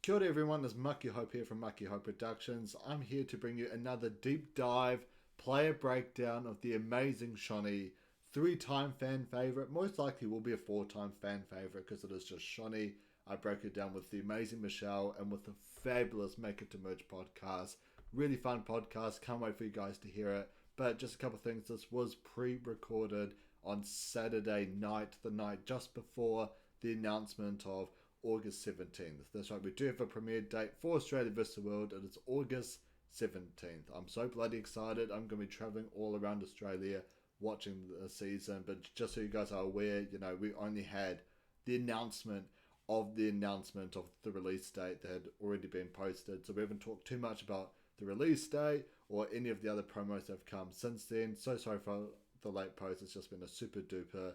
Kia ora everyone, it's Mucky Hope here from Mucky Hope Productions. I'm here to bring you another deep dive player breakdown of the amazing Shonee, 3-time fan favourite. Most likely will be a 4-time fan favourite because it is just Shonee. I broke it down with the amazing Michelle and with the fabulous Make It to Merge podcast. Really fun podcast, can't wait for you guys to hear it. But just a couple of things, this was pre-recorded on Saturday night, the night just before the announcement of August 17th. That's right, we do have a premiere date for Australia vs. the World. It is August 17th. I'm so bloody excited. I'm going to be traveling all around Australia watching the season. But just so you guys are aware, we only had the announcement of the release date that had already been posted. So we haven't talked too much about the release date or any of the other promos that have come since then. So sorry for the late post. It's just been a super duper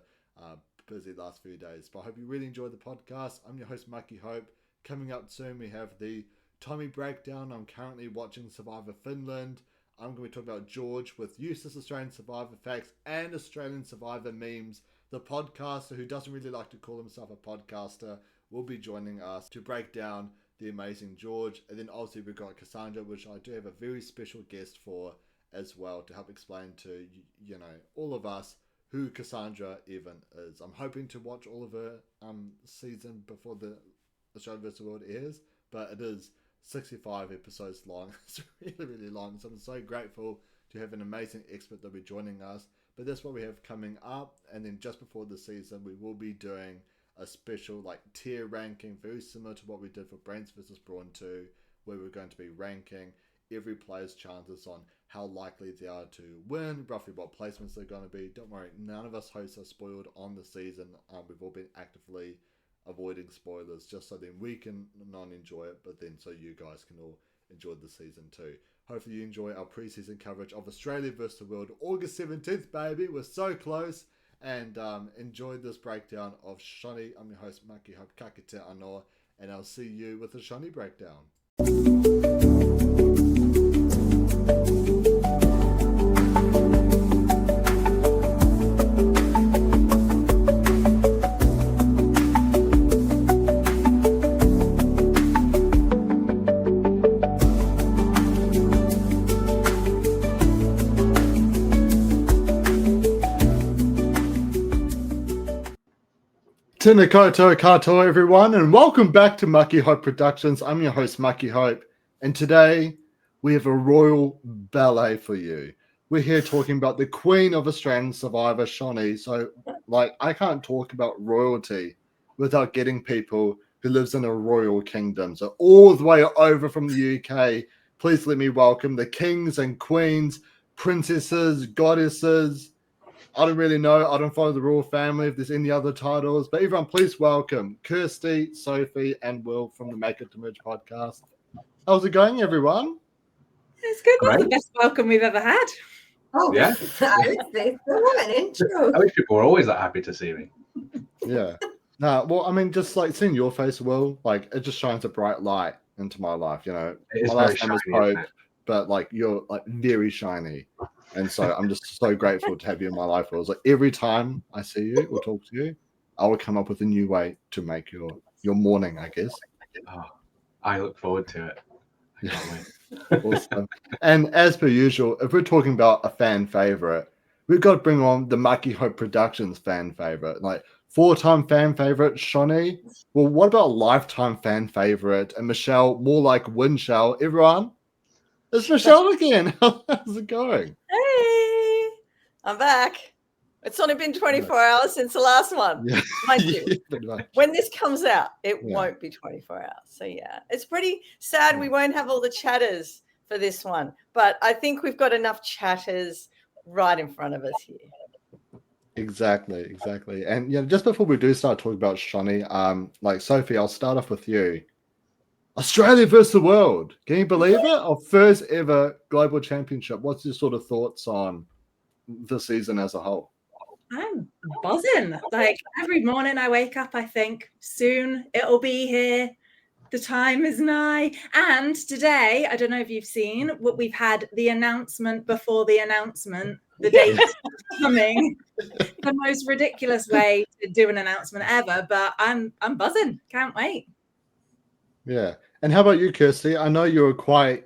busy last few days, but I hope you really enjoyed the podcast. I'm your host Mucky Hope. Coming up soon we have the Tommy breakdown. I'm currently watching Survivor Finland. I'm going to be talking about George with useless Australian Survivor facts and Australian Survivor memes. The podcaster who doesn't really like to call himself a podcaster will be joining us to break down the amazing George. And then obviously we've got Cassandra, which I do have a very special guest for as well to help explain to all of us who Cassandra even is. I'm hoping to watch all of her season before the Australia vs. World airs, but it is 65 episodes long. It's really, really long. So I'm so grateful to have an amazing expert that will be joining us. But that's what we have coming up. And then just before the season, we will be doing a special tier ranking, very similar to what we did for Brains vs. Brawn 2, where we're going to be ranking every player's chances on how likely they are to win, roughly what placements they're going to be. Don't worry, none of us hosts are spoiled on the season. We've all been actively avoiding spoilers just so then we can not enjoy it, but then so you guys can all enjoy the season too. Hopefully you enjoy our preseason coverage of Australia vs. the World, August 17th, baby. We're so close. And enjoy this breakdown of Shonee. I'm your host, Mucky Hope, ka kite anō, and I'll see you with the Shonee breakdown. Tēnā koutou katoa, everyone, and welcome back to Mucky Hope Productions. I'm your host, Mucky Hope, and today we have a royal ballet for you. We're here talking about the Queen of Australian Survivor, Shonee. So, I can't talk about royalty without getting people who lives in a royal kingdom. So, all the way over from the UK, please let me welcome the kings and queens, princesses, goddesses. I don't really know. I don't follow the royal family if there's any other titles. But everyone, please welcome Kirsty, Sophie, and Will from the Make It to Merge podcast. How's it going, everyone? It's good. That's the best welcome we've ever had. Oh, yeah. I would say so. What an intro. I wish people were always that happy to see me. Yeah. Well, I mean, just seeing your face, Will, it just shines a bright light into my life. It my is very last name shiny, is Hope, but you're very shiny. And so I'm just so grateful to have you in my life. It was every time I see you or talk to you, I will come up with a new way to make your morning, I guess. Oh, I look forward to it. I can't wait. Awesome. And as per usual, if we're talking about a fan favorite, we've got to bring on the Mucky Hope Productions fan favorite. 4-time fan favorite, Shonee. Well, what about lifetime fan favorite? And Michelle, more like Winchell. Everyone, it's Michelle again. How's it going? Hey, I'm back. It's only been 24 hours since the last one. Yeah. Mind you, when this comes out, it won't be 24 hours. So yeah, it's pretty sad we won't have all the chatters for this one. But I think we've got enough chatters right in front of us here. Exactly. And just before we do start talking about Shonee, Sophie, I'll start off with you. Australia versus the world. Can you believe it? Our first ever global championship. What's your sort of thoughts on the season as a whole? I'm buzzing. Every morning I wake up, I think soon it'll be here. The time is nigh. And today, I don't know if you've seen, we've had the announcement before the announcement. The date is coming. The most ridiculous way to do an announcement ever, but I'm buzzing. Can't wait. Yeah. And how about you, Kirsty? I know you were quite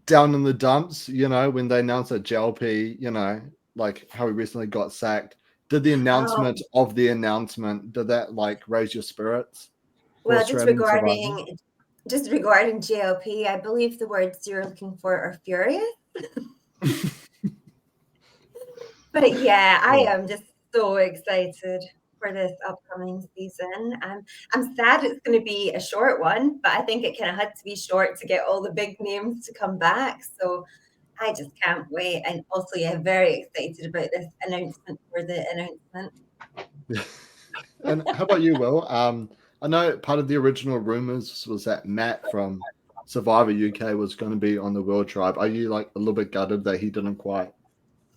down in the dumps, when they announced that JLP, like how he recently got sacked. Did the Um, announcement of the announcement, did that like raise your spirits for well, Australian Survivor? just regarding JLP, I believe the words you're looking for are furious. But yeah, I Yeah. am just so excited for this upcoming season. I'm sad it's going to be a short one, but I think it kind of had to be short to get all the big names to come back. So I just can't wait. And also, yeah, very excited about this announcement for the announcement. And how about you, Will? I know part of the original rumors was that Matt from Survivor UK was going to be on the World Tribe. Are you like a little bit gutted that he didn't quite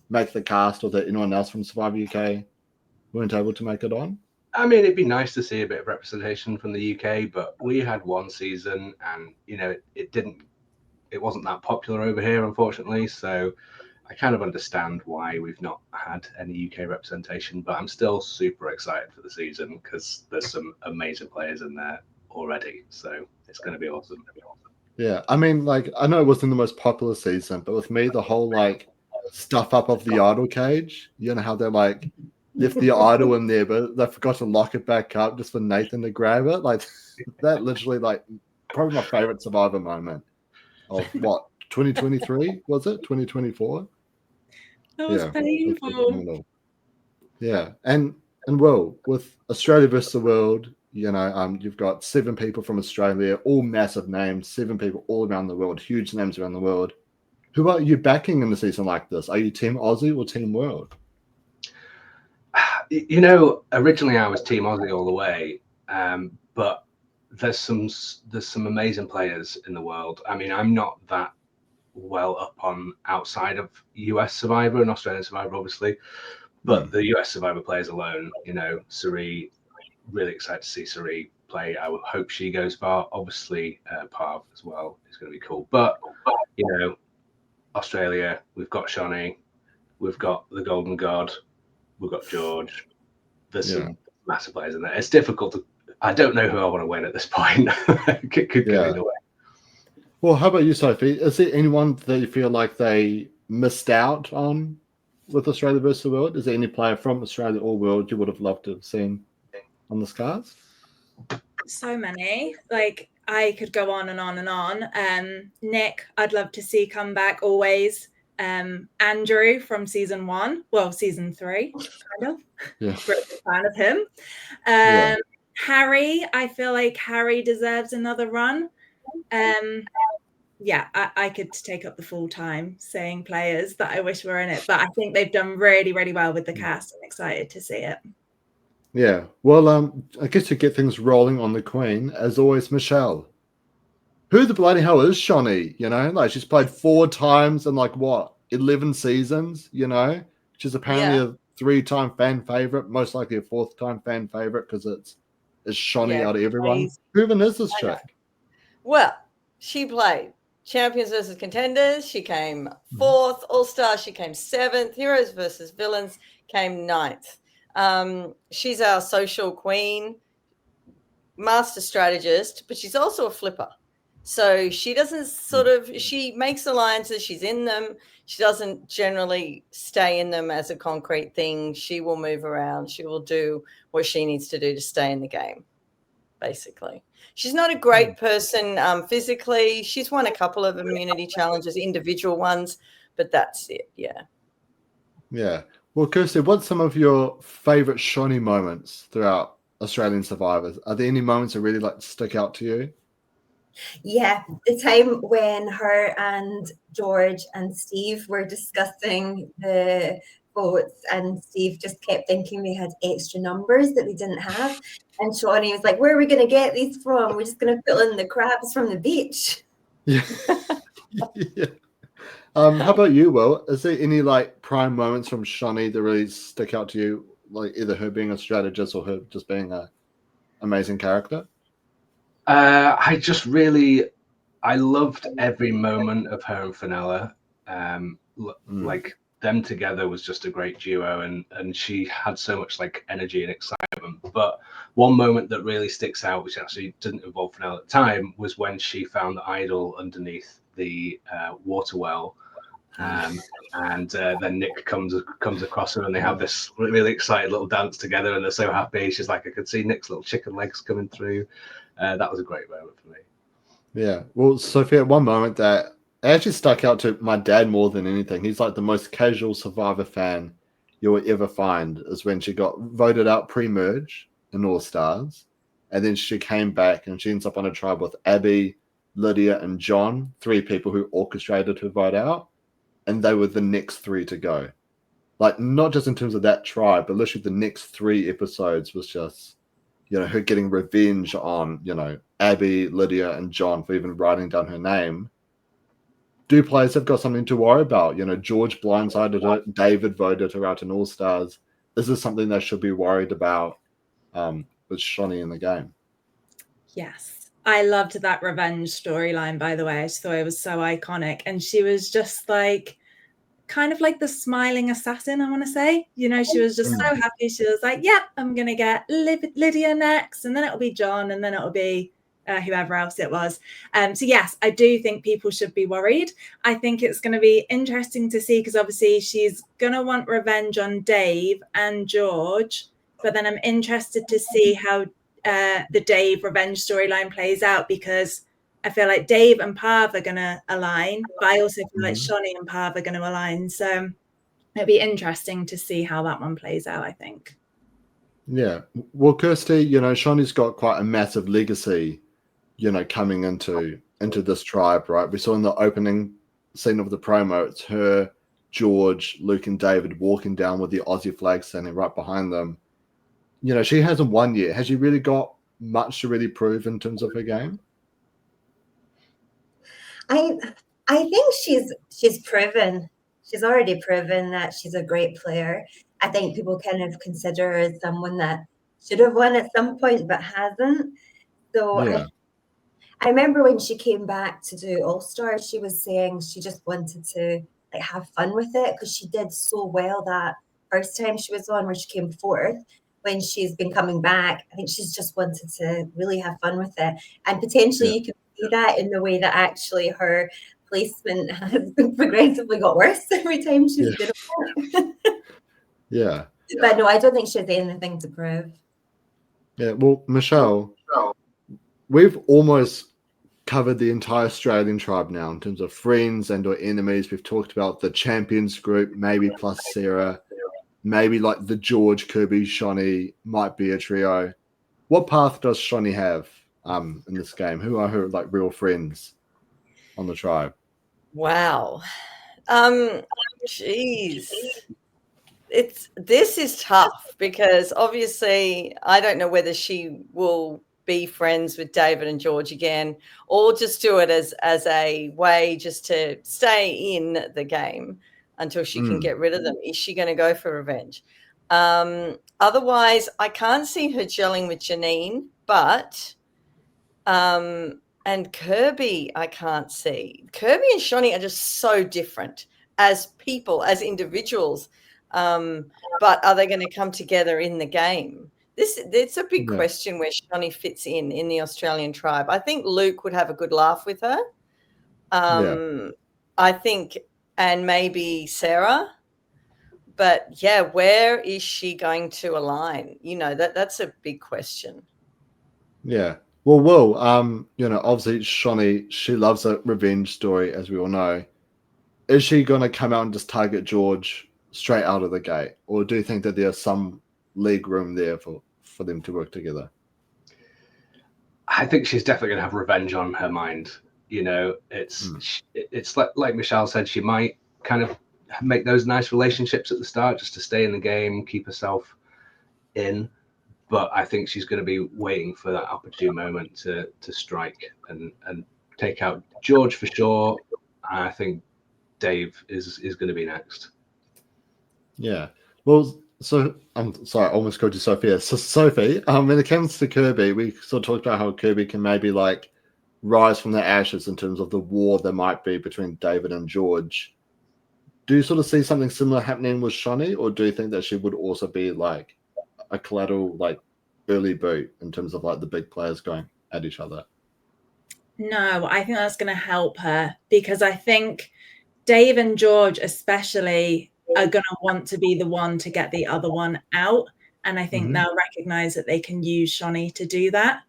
make the cast, or that anyone else from Survivor UK weren't able to make it on? I mean, it'd be nice to see a bit of representation from the UK, but we had one season, and it wasn't that popular over here, unfortunately. So I kind of understand why we've not had any UK representation, but I'm still super excited for the season because there's some amazing players in there already. So it's going to be awesome. Yeah, I mean, like, I know it wasn't the most popular season, but with me, the whole like stuff up of the idol cage, you know how they like left the idol in there, but they forgot to lock it back up just for Nathan to grab it. Like that, literally, like probably my favorite Survivor moment of what 2023 was it? 2024? That was Yeah, it's painful. phenomenal. Yeah, and well, with Australia versus the world, you've got 7 people from Australia, all massive names, 7 people all around the world, huge names around the world. Who are you backing in a season like this? Are you Team Aussie or Team World? Originally I was Team Aussie all the way, but there's some amazing players in the world. I mean, I'm not that well up on outside of US Survivor and Australian Survivor, obviously, but the US Survivor players alone, Suri, really excited to see Suri play. I would hope she goes far. Obviously, Parv as well is going to be cool. But Australia, we've got Shonee, we've got the Golden God, we've got George. There's some massive players in there. It's difficult to. I don't know who I want to win at this point. It could go either way. Well, how about you, Sophie? Is there anyone that you feel like they missed out on with Australia versus the world? Is there any player from Australia or world you would have loved to have seen on this cast? So many. Like, I could go on and on and on. Nick, I'd love to see come back always. Andrew from season 1, well, season 3, kind of. Yeah. Fan of him. Harry, I feel like Harry deserves another run. Yeah, I could take up the full time saying players that I wish were in it, but I think they've done really, really well with the cast. I'm excited to see it. Yeah. Well, I guess to get things rolling on the Queen, as always, Michelle. Who the bloody hell is Shonee? Like she's played 4 times in like what 11 seasons. She's apparently a 3-time fan favorite, most likely a 4th-time fan favorite because it's Shonee out of everyone. Who even is this chick? Well, she played Champions versus Contenders. She came 4th. All-Star, she came 7th. Heroes versus Villains came 9th. She's our social queen, master strategist, but she's also a flipper. So she doesn't she makes alliances, she's in them. She doesn't generally stay in them as a concrete thing. She will move around. She will do what she needs to do to stay in the game, basically. She's not a great person physically. She's won a couple of immunity challenges, individual ones, but that's it. Yeah. Yeah. Well, Kirsty, what's some of your favorite Shonee moments throughout Australian Survivors? Are there any moments that really like stick out to you? Yeah, the time when her and George and Steve were discussing the votes, and Steve just kept thinking they had extra numbers that they didn't have. And Shonee was like, where are we going to get these from? We're just going to fill in the crabs from the beach. Yeah. Yeah. How about you, Will? Is there any like prime moments from Shonee that really stick out to you? Like either her being a strategist or her just being an amazing character? I loved every moment of her and Fenella. Like them together was just a great duo, and she had so much like energy and excitement. But one moment that really sticks out, which actually didn't involve Fennell at the time, was when she found the idol underneath the water well. And then Nick comes across her, and they have this really excited little dance together, and they're so happy. She's like, I could see Nick's little chicken legs coming through. That was a great moment for me. Yeah. Well, Sophie, at one moment that actually stuck out to my dad more than anything. He's like the most casual Survivor fan you will ever find, is when she got voted out pre-merge in All Stars. And then she came back and she ends up on a tribe with Abby, Lydia, and John, 3 people who orchestrated her vote out. And they were the next 3 to go. Like, not just in terms of that tribe, but literally the next 3 episodes was just, her getting revenge on, Abby, Lydia, and John for even writing down her name. Do players have got something to worry about? George blindsided her. David voted her out in All Stars. Is this something they should be worried about with Shonee in the game? Yes. I loved that revenge storyline, by the way. I just thought it was so iconic. And she was just like, kind of like the smiling assassin, I want to say. She was just so happy. She was like, yeah, I'm going to get Lydia next. And then it'll be John. And then it'll be whoever else it was. So yes, I do think people should be worried. I think it's going to be interesting to see, because obviously she's going to want revenge on Dave and George. But then I'm interested to see how the Dave revenge storyline plays out, because I feel like Dave and Pav are going to align, but I also feel like Shonee and Pav are going to align. So it'll be interesting to see how that one plays out, I think. Yeah. Well, Kirsty, Shonee's got quite a massive legacy, coming into this tribe, right? We saw in the opening scene of the promo, it's her, George, Luke, and David walking down with the Aussie flag standing right behind them. She hasn't won yet. Has she really got much to really prove in terms of her game? I think she's proven. She's already proven that she's a great player. I think people kind of consider her as someone that should have won at some point but hasn't. So Yeah. I remember when she came back to do All Stars, she was saying she just wanted to have fun with it, because she did so well that first time she was on, where she came 4th. When she's been coming back, I think she's just wanted to really have fun with it. And potentially you can see that in the way that actually her placement has progressively got worse every time she's been on. Yeah. But no, I don't think she has anything to prove. Yeah. Well, Michelle, we've almost covered the entire Australian tribe now in terms of friends and or enemies. We've talked about the champions group, maybe plus Sarah. Maybe like the George, Kirby, Shonee might be a trio. What path does Shonee have in this game? Who are her like real friends on the tribe? Wow. Jeez. This is tough, because obviously I don't know whether she will be friends with David and George again, or just do it as a way just to stay in the game until she can get rid of them. Is she going to go for revenge? Otherwise, I can't see her gelling with Janine, but and Kirby, I can't see. Kirby and Shonee are just so different as people, as individuals. But are they going to come together in the game? It's a big question where Shonee fits in the Australian tribe. I think Luke would have a good laugh with her. I think, and maybe Sarah. But yeah, where is she going to align? That's a big question. Yeah. Well, obviously Shonee, she loves a revenge story, as we all know. Is she going to come out and just target George straight out of the gate? Or do you think that there's some league room there for them to work together? I think she's definitely going to have revenge on her mind. It's like Michelle said, she might kind of make those nice relationships at the start just to stay in the game, keep herself in. But I think she's going to be waiting for that opportune moment to strike and take out George for sure. I think Dave is going to be next. Yeah. Well, so I'm sorry, I almost called you Sophia. So Sophie, when it comes to Kirby, we sort of talked about how Kirby can maybe like rise from the ashes in terms of the war there might be between David and George. do you sort of see something similar happening with Shonee, or do you think that she would also be like a collateral, like early boot in terms of like the big players going at each other? No, I think that's going to help her, because I think Dave and George especially are going to want to be the one to get the other one out. And I think they'll recognize that they can use Shonee to do that.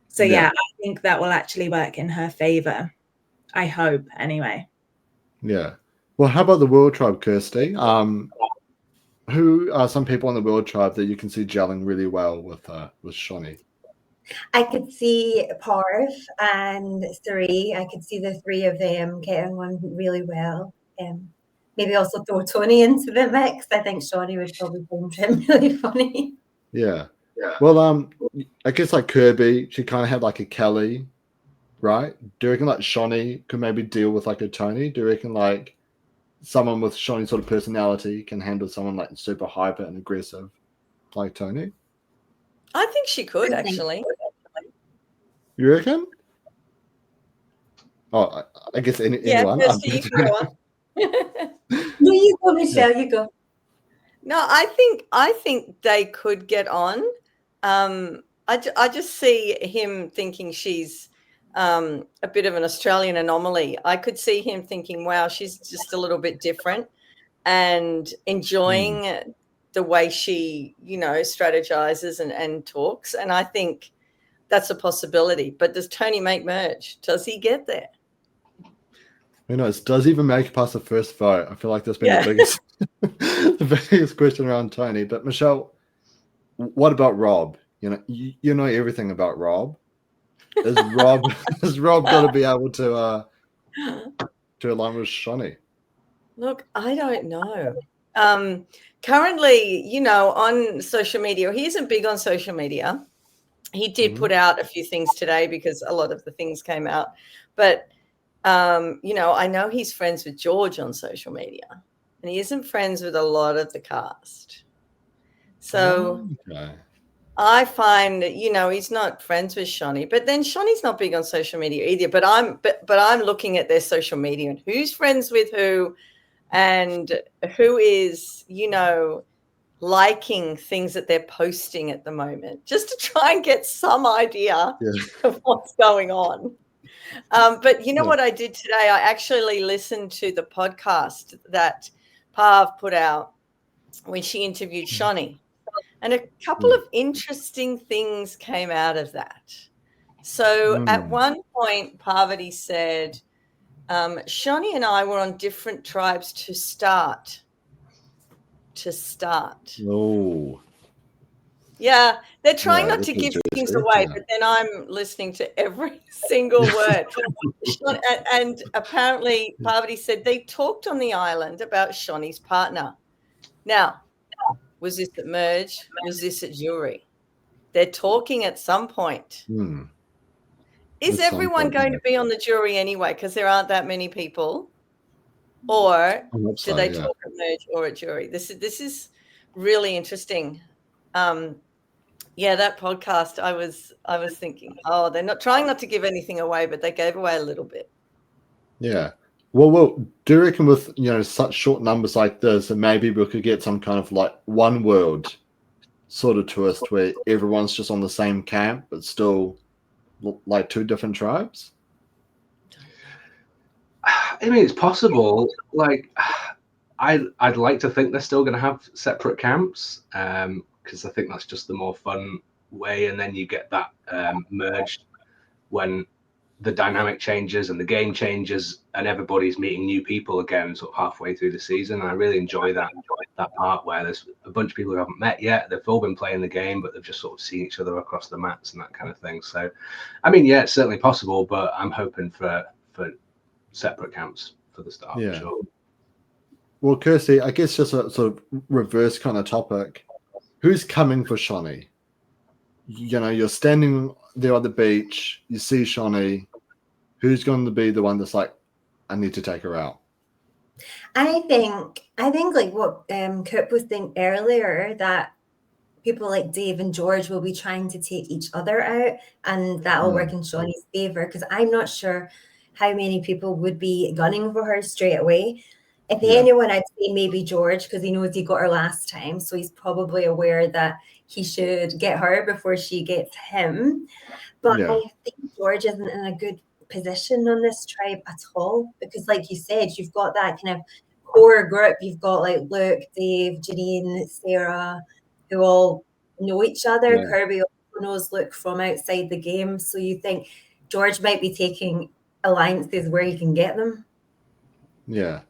So yeah, I think that will actually work in her favor. I hope, anyway. Yeah. Well, how about the World Tribe, Kirsty? Who are some people on the World Tribe that you can see gelling really well with Shonee? I could see Parv and Three. I could see the three of them getting on really well. Maybe also throw Tony into the mix. I think Shonee would probably find him really funny. Yeah. Well, I guess like Kirby, she kind of had like a Kelly, right? Do you reckon like Shonee could maybe deal with like a Tony? Do you reckon like someone with Shonee's sort of personality can handle someone like super hyper and aggressive like Tony? I think she could actually. You reckon? Oh, I guess anyone. Kirsty, you can go on. No, you go, Michelle. You go. No, I think they could get on. I just see him thinking she's a bit of an Australian anomaly. I could see him thinking, wow, she's just a little bit different, and enjoying the way she, strategizes and talks. And I think that's a possibility. But does Tony make merge? Does he get there? Who knows? Does he even make it past the first vote? I feel like that's been the biggest question around Tony. But Michelle, what about Rob? You know everything about Rob. Is Rob going to be able to align with Shonee? Look, I don't know. Currently, on social media, he isn't big on social media. He did put out a few things today because a lot of the things came out. But, I know he's friends with George on social media, and he isn't friends with a lot of the cast. So I find that, he's not friends with Shonee, but then Shonee's not big on social media either. But I'm looking at their social media and who's friends with who, and who is, liking things that they're posting at the moment, just to try and get some idea of what's going on. But what I did today? I actually listened to the podcast that Parv put out when she interviewed Shonee. And a couple of interesting things came out of that. So at one point, Parvati said, Shonee and I were on different tribes to start. Oh. Yeah, they're trying not to give things away, but then I'm listening to every single word. And apparently, Parvati said they talked on the island about Shonee's partner. Now, was this at merge? Was this at jury? They're talking at some point. Is everyone going to be on the jury anyway? Because there aren't that many people. Or do they talk at merge or at jury? This is really interesting. That podcast, I was thinking, they're not trying not to give anything away, but they gave away a little bit. Yeah. Well, do you reckon with such short numbers like this, that maybe we could get some kind of like one world sort of twist where everyone's just on the same camp, but still like two different tribes? I mean, it's possible. Like, I'd like to think they're still going to have separate camps, because I think that's just the more fun way. And then you get that merged when the dynamic changes and the game changes and everybody's meeting new people again sort of halfway through the season. And I really enjoy that part where there's a bunch of people who haven't met yet. They've all been playing the game, but they've just sort of seen each other across the mats and that kind of thing. So, I mean, yeah, it's certainly possible, but I'm hoping for separate camps for the start. Yeah. For sure. Well, Kirsty, I guess just a sort of reverse kind of topic. Who's coming for Shonee? You're standing there on the beach, you see Shonee. Who's going to be the one that's like, I need to take her out? I think like what Kurt was saying earlier, that people like Dave and George will be trying to take each other out, and that'll work in Shonee's favor, because I'm not sure how many people would be gunning for her straight away. If Yeah. anyone, I'd say maybe George, because he knows he got her last time. So he's probably aware that he should get her before she gets him. But Yeah. I think George isn't in a good position on this tribe at all. Because like you said, you've got that kind of core group. You've got like Luke, Dave, Janine, Sarah, who all know each other. Yeah. Kirby also knows Luke from outside the game. So you think George might be taking alliances where he can get them? Yeah.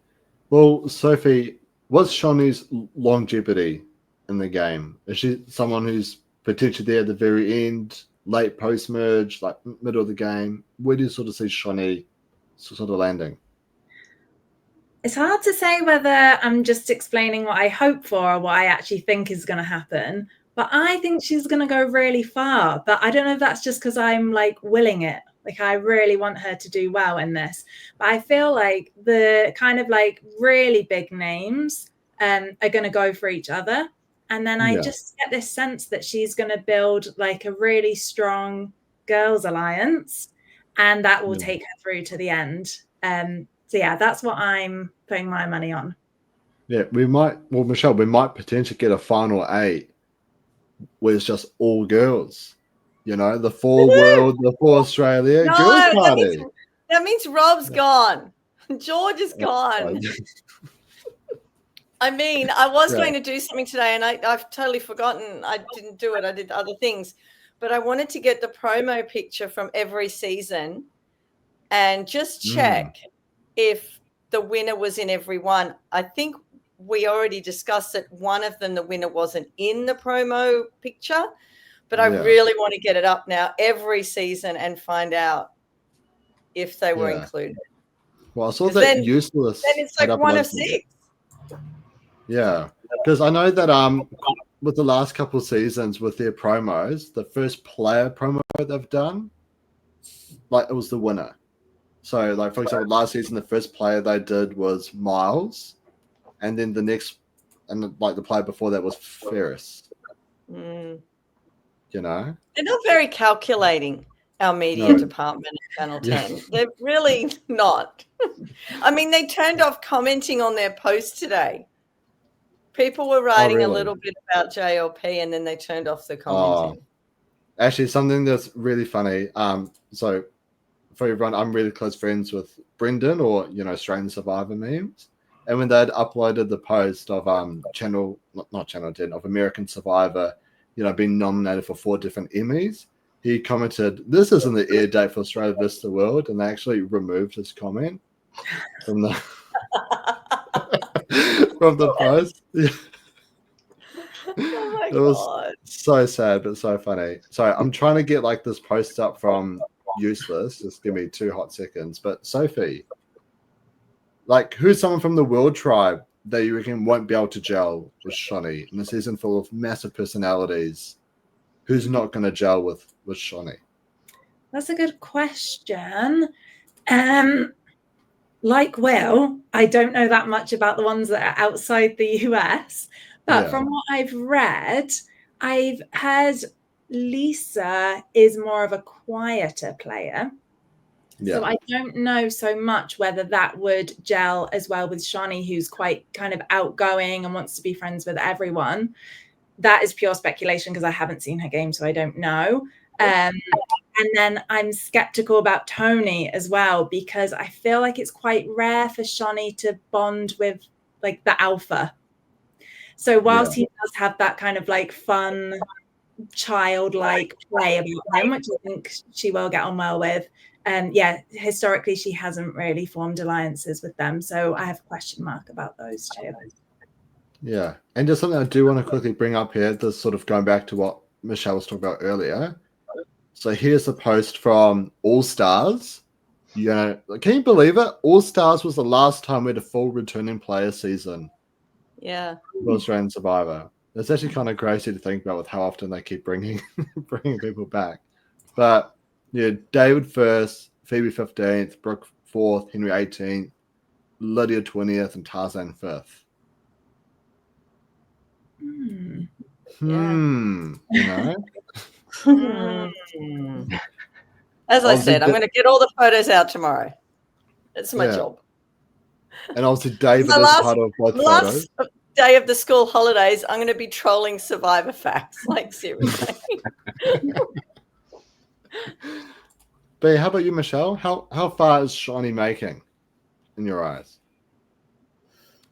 Well, Sophie, what's Shonee's longevity in the game? Is she someone who's potentially there at the very end, late post-merge, like middle of the game? Where do you sort of see Shonee sort of landing? It's hard to say whether I'm just explaining what I hope for or what I actually think is going to happen. But I think she's going to go really far. But I don't know if that's just because I'm like willing it. Like I really want her to do well in this. But I feel like the kind of like really big names are going to go for each other. And then I just get this sense that she's going to build like a really strong girls' alliance. And that will take her through to the end. So yeah, that's what I'm putting my money on. Yeah, we might. Well, Michelle, we might potentially get a final 8 where it's just all girls. You know, the 4 world, the 4 Australia girls party. That means Rob's gone. George is gone. I mean, I was going to do something today, and I've totally forgotten. I didn't do it. I did other things, but I wanted to get the promo picture from every season and just check if the winner was in every one. I think we already discussed that one of them, the winner wasn't in the promo picture, but I really want to get it up now every season and find out if they were included. Well, I saw that Useless. Then it's like 1 of 6. Yeah, because I know that with the last couple of seasons with their promos, the first player promo they've done, like it was the winner. So, like for example, last season the first player they did was Miles, and then the next, and like the player before that was Ferris. You know, they're not very calculating. Our media department at Channel 10. They're really not. I mean, they turned off commenting on their post today. People were writing a little bit about JLP and then they turned off the commenting. Actually, something that's really funny. So for everyone, I'm really close friends with Brendan, or Australian Survivor memes. And when they'd uploaded the post of not Channel 10, of American Survivor, being nominated for 4 different Emmys, he commented, "This isn't the air date for Australia vs. the World," and they actually removed his comment from the from the post. Oh my it was God. So sad, but so funny. So I'm trying to get like this post up from Useless. Just give me 2 hot seconds. But Sophie, like, who's someone from the World Tribe that you reckon won't be able to gel with Shonee in a season full of massive personalities? Who's not going to gel with Shonee? That's a good question. Like Will, I don't know that much about the ones that are outside the US, but from what I've read, I've heard Lisa is more of a quieter player. So I don't know so much whether that would gel as well with Shonee, who's quite kind of outgoing and wants to be friends with everyone. That is pure speculation because I haven't seen her game, so I don't know. And then I'm skeptical about Tony as well, because I feel like it's quite rare for Shonee to bond with like the alpha. So whilst he does have that kind of like fun, childlike play about him, which I think she will get on well with, historically she hasn't really formed alliances with them. So I have a question mark about those 2. Yeah. And just something I do want to quickly bring up here, this sort of going back to what Michelle was talking about earlier. So here's a post from All Stars. Can you believe it? All Stars was the last time we had a full returning player season. Yeah. For Australian Survivor. It's actually kind of crazy to think about with how often they keep bringing people back. But David 1st, Phoebe 15th, Brooke 4th, Henry 18th, Lydia 20th, and Tarzan 5th. As I said, I'm going to get all the photos out tomorrow. That's my job. And obviously David My is last- part of both Last photos. day of the school holidays, I'm going to be trolling Survivor facts. Like, seriously. But how about you, Michelle? How far is Shonee making in your eyes?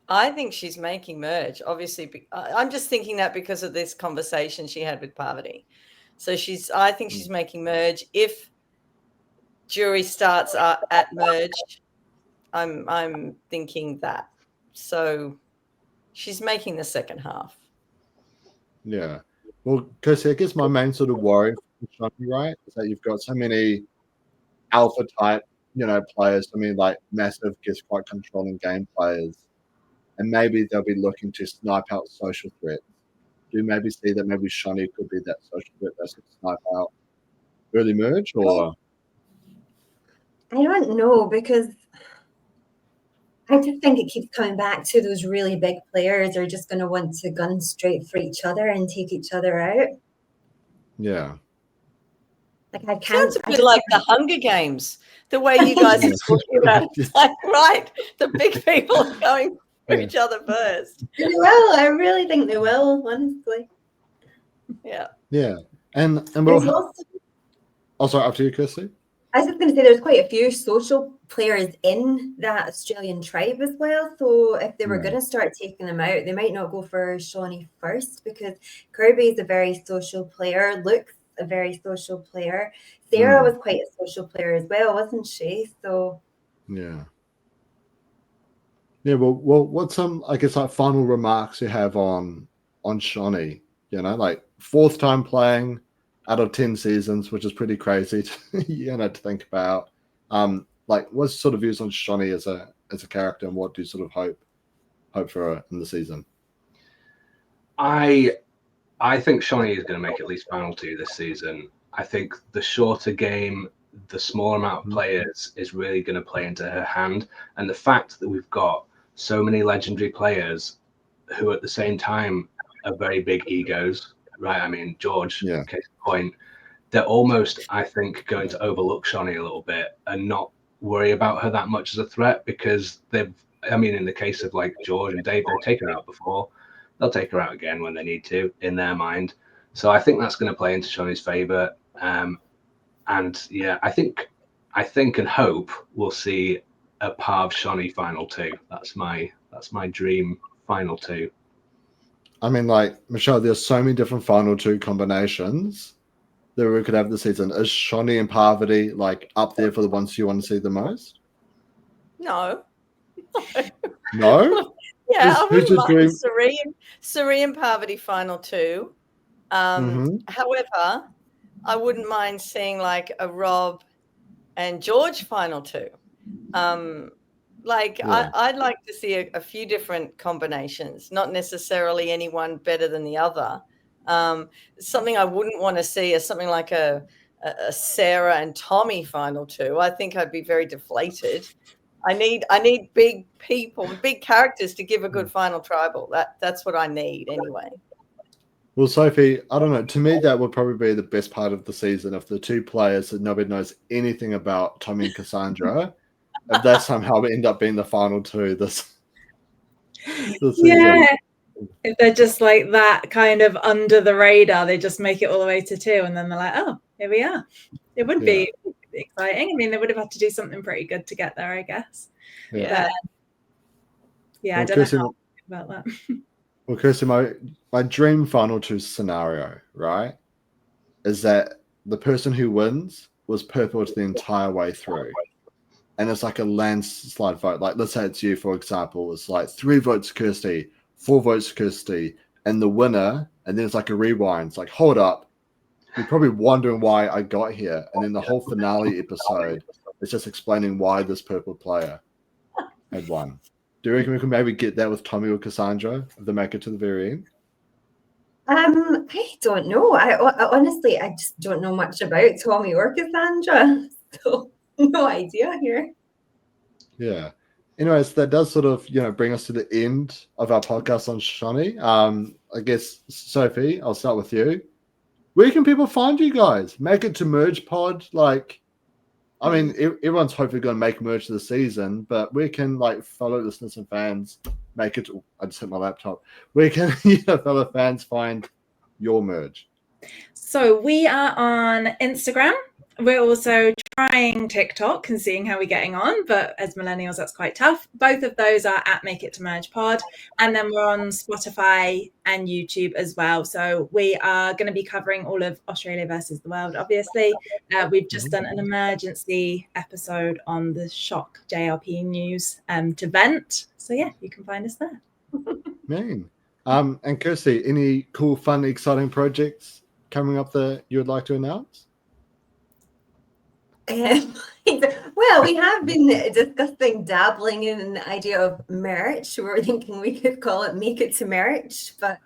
I think she's making merge. Obviously, I'm just thinking that because of this conversation she had with Parvati. So I think she's making merge. If jury starts at merge, I'm thinking that. So she's making the second half. Yeah. Well, Kirsty, I guess my main sort of worry for Shonee, right, is that you've got so many alpha type, players. I mean, like massive, guess quite controlling game players, and maybe they'll be looking to snipe out social threats. Do you maybe see that maybe Shonee could be that social threat that's going to snipe out early merge, or? I don't know, because I just think it keeps coming back to those really big players are just going to want to gun straight for each other and take each other out. Yeah. Like I can't. Sounds a bit like the Hunger Games, the way you guys are talking about it. It's like, right, the big people are going for each other first. They will. I really think they will, honestly. Yeah. Yeah. And There's we'll. also, Sorry, after you, Kirsty. I was just going to say there's quite a few social players in that Australian tribe as well. So if they were going to start taking them out, they might not go for Shonee first, because Kirby is a very social player. Luke's a very social player. Sarah was quite a social player as well, wasn't she? So yeah. Well, what's some, I guess, like final remarks you have on Shonee? Like 4th time playing out of 10 seasons, which is pretty crazy to think about. Like, what's sort of views on Shonee as a character, and what do you sort of hope for her in the season? I think Shonee is going to make at least final 2 this season. I think the shorter game, the smaller amount of players is really going to play into her hand. And the fact that we've got so many legendary players who at the same time are very big egos, right? I mean, George, case in point, they're almost, I think, going to overlook Shonee a little bit and not worry about her that much as a threat, because in the case of like George and Dave, they've taken her out before. They'll take her out again when they need to, in their mind. So I think that's going to play into Shonee's favor. And yeah, I think and hope we'll see a Parv Shonee final 2. That's my dream final 2. I mean, like, Michelle, there's so many different final 2 combinations that we could have this season. Is Shonee and Parvati like up there for the ones you want to see the most? No. No? Yeah, I wouldn't mind dream? Serene and Parvati final 2. However, I wouldn't mind seeing like a Rob and George final 2. I'd like to see a few different combinations, not necessarily any one better than the other. Something I wouldn't want to see is something like a Sarah and Tommy final 2. I think I'd be very deflated. I need big people, big characters to give a good final tribal. That's what I need anyway. Well, Sophie, I don't know. To me, that would probably be the best part of the season, if the 2 players that nobody knows anything about, Tommy and Cassandra, if they somehow end up being the final 2 this season. Yeah. If they're just like that kind of under the radar, they just make it all the way to 2, and then they're like, oh, here we are. It would be exciting. I mean, they would have had to do something pretty good to get there, I guess. Yeah. I don't know how to think about that. Well, Kirsty, my dream final 2 scenario, right, is that the person who wins was purple the entire way through. And it's like a landslide vote. Like, let's say it's you, for example. It's like 3 votes Kirsty, 4 votes Kirsty, and the winner, and then it's like a rewind. It's like, hold up. You're probably wondering why I got here. And then the whole finale episode is just explaining why this purple player had won. Do you reckon we can maybe get that with Tommy or Cassandra if they make it to the very end? I don't know. I honestly, I just don't know much about Tommy or Cassandra. So no idea here. Yeah. Anyways, that does sort of, bring us to the end of our podcast on Shonee. I guess, Sophie, I'll start with you. Where can people find you guys? Make it to Merge Pod. Like, I mean, everyone's hopefully going to make merch this season, but where can like fellow listeners and fans make it? I just hit my laptop. Where can fellow fans find your merch? So we are on Instagram. We're also trying TikTok and seeing how we're getting on, but as millennials, that's quite tough. Both of those are at Make It to Merge Pod. And then we're on Spotify and YouTube as well. So we are going to be covering all of Australia versus the world, obviously. We've just done an emergency episode on the shock JRP news to vent. So yeah, you can find us there. Man. And Kirsty, any cool, fun, exciting projects coming up that you would like to announce? Well, we have been discussing dabbling in the idea of merch. We were thinking we could call it Make It to Merch, but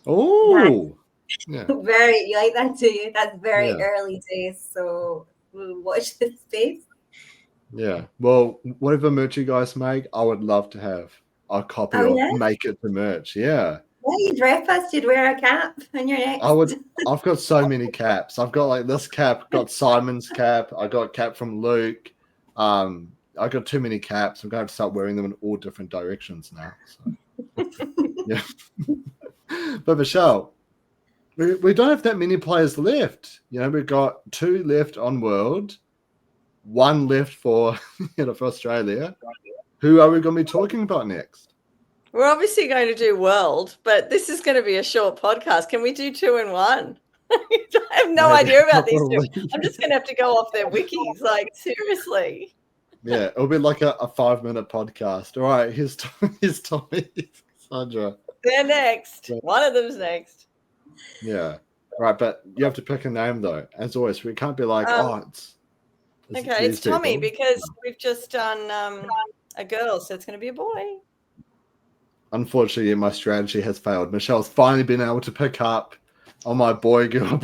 oh, yeah. You like that too? That's very early days, so we'll watch this space. Yeah, well, whatever merch you guys make, I would love to have a copy of Make It to Merch. Yeah. Yeah, you'd rep us, you'd wear a cap on your neck. I've got so many caps. I've got like this cap, got Simon's cap, I got a cap from Luke. I got too many caps. I'm going to start wearing them in all different directions now. So. Yeah. But Michelle, we don't have that many players left. We've got 2 left on World, 1 left for for Australia. Who are we going to be talking about next? We're obviously going to do World, but this is going to be a short podcast. Can we do 2 in 1? I have no idea about these 2. I'm just going to have to go off their wikis. Like, seriously. Yeah, it'll be like a 5-minute podcast. All right, here's Tommy, Sandra. They're next. One of them's next. Yeah. Right, but you have to pick a name, though. As always, we can't be like, it's Tommy, because we've just done a girl, so it's going to be a boy. Unfortunately, my strategy has failed. Michelle's finally been able to pick up on my boy, girl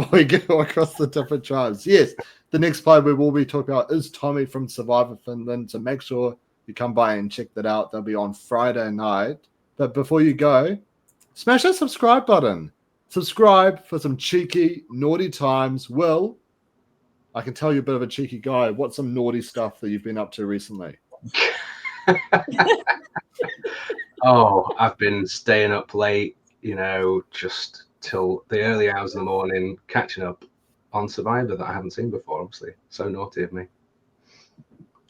across the different tribes. Yes, the next player we will be talking about is Tommy from Survivor Finland. So make sure you come by and check that out. They'll be on Friday night. But before you go, smash that subscribe button. Subscribe for some cheeky, naughty times. Will, I can tell you're a bit of a cheeky guy. What's some naughty stuff that you've been up to recently? Oh, I've been staying up late, just till the early hours in the morning, catching up on Survivor that I haven't seen before, obviously. So naughty of me.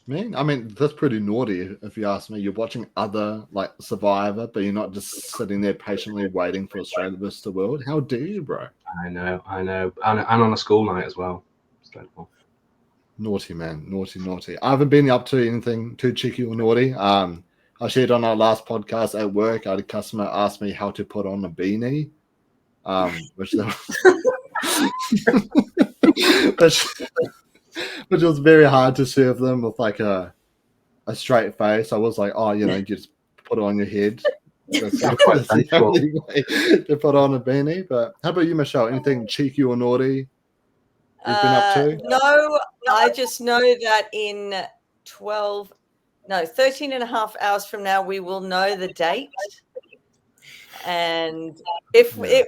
Man, I mean, that's pretty naughty if you ask me. You're watching other, like, Survivor, but you're not just sitting there patiently waiting for Australia versus the world. How dare you, bro? I know. And on a school night as well. It's dreadful. Naughty, man. Naughty. I haven't been up to anything too cheeky or naughty. I shared on our last podcast at work, I had a customer ask me how to put on a beanie, which was very hard to serve them with like a straight face. I was like, you just put it on your head. That's the only way to put on a beanie. But how about you, Michelle? Anything cheeky or naughty you've been up to? No, I just know that in 13 and a half hours from now, we will know the date. And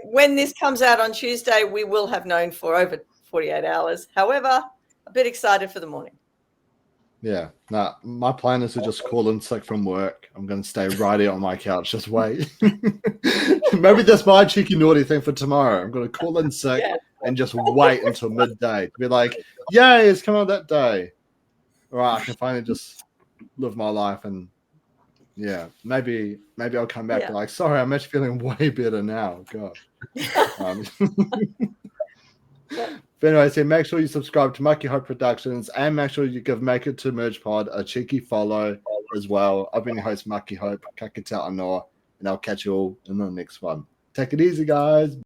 when this comes out on Tuesday, we will have known for over 48 hours. However, a bit excited for the morning. Yeah. Nah, my plan is to just call in sick from work. I'm going to stay right here on my couch. Just wait. Maybe that's my cheeky naughty thing for tomorrow. I'm going to call in sick and just wait until midday to be like, yay, it's come out that day. All right, I can finally just live my life, and maybe I'll come back and like, sorry, I'm actually feeling way better now. God. But anyways, make sure you subscribe to Mucky Hope Productions, and make sure you give Make It to Merge Pod a cheeky follow as well. I've been your host, Mucky Hope, Kakita Anoa, and I'll catch you all in the next one. Take it easy, guys.